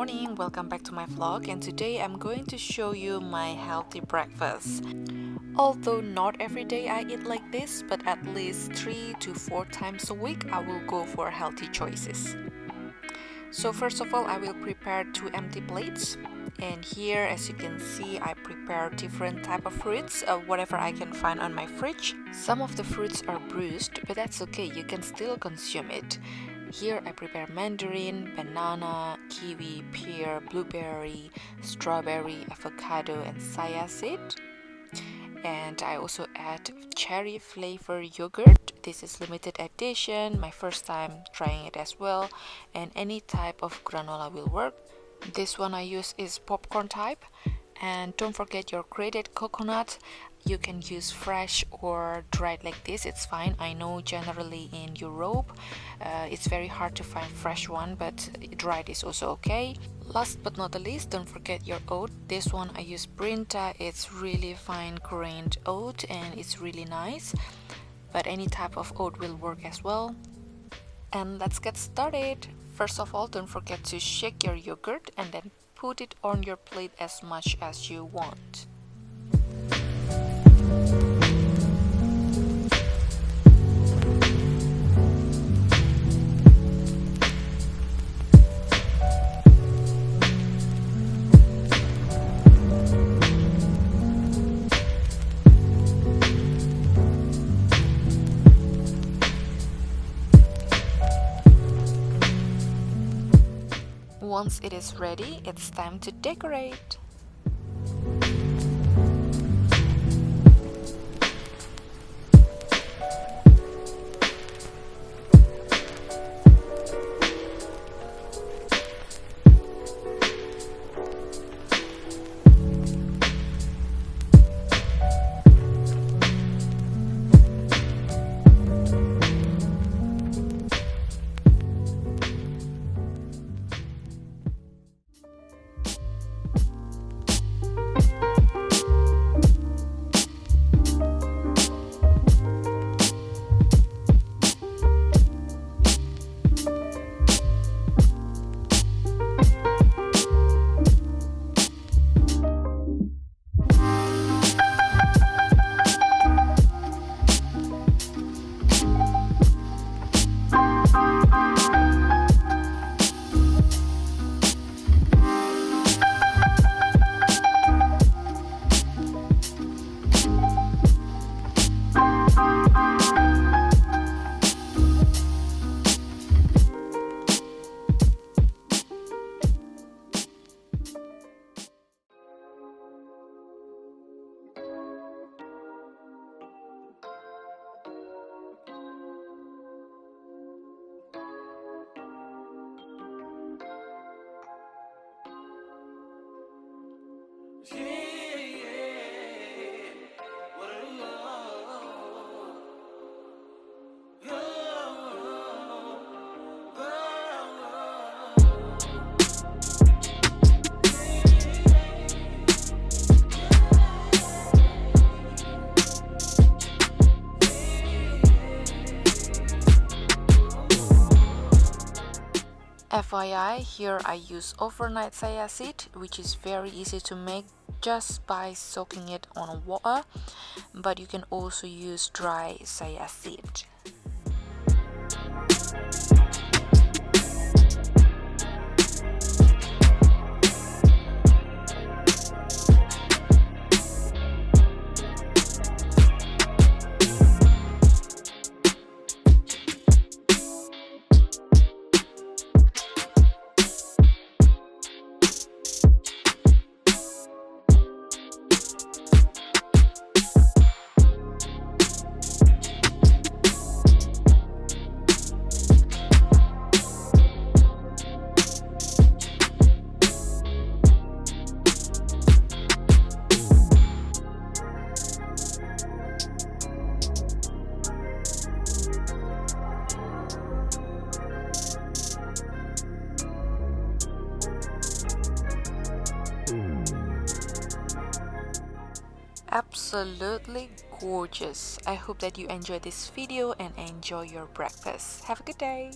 morning, welcome back to my vlog, and today I'm going to show you my healthy breakfast. Although not every day I eat like this, but at least 3 to 4 times a week I will go for healthy choices. So first of all, I will prepare 2 empty plates, and here as you can see I prepare different type of fruits, whatever I can find on my fridge. Some of the fruits are bruised, but that's okay, you can still consume it. Here I prepare mandarin, banana, kiwi, pear, blueberry, strawberry, avocado and saya seed. And I also add cherry flavor yogurt. This is limited edition, my first time trying it as well, and any type of granola will work. This one I use is popcorn type. And don't forget your grated coconut. You can use fresh or dried like this, it's fine. I know generally in Europe it's very hard to find fresh one, but dried is also okay. Last but not the least, don't forget your oat. This one I use Brinta. It's really fine grained oat and it's really nice, but any type of oat will work as well. And let's get started. First of all, don't forget to shake your yogurt and then put it on your plate as much as you want. Once it is ready, it's time to decorate. FYI, here I use overnight saya seed, which is very easy to make just by soaking it on water, but you can also use dry saya seed. Absolutely gorgeous. I hope that you enjoyed this video and enjoy your breakfast. Have a good day.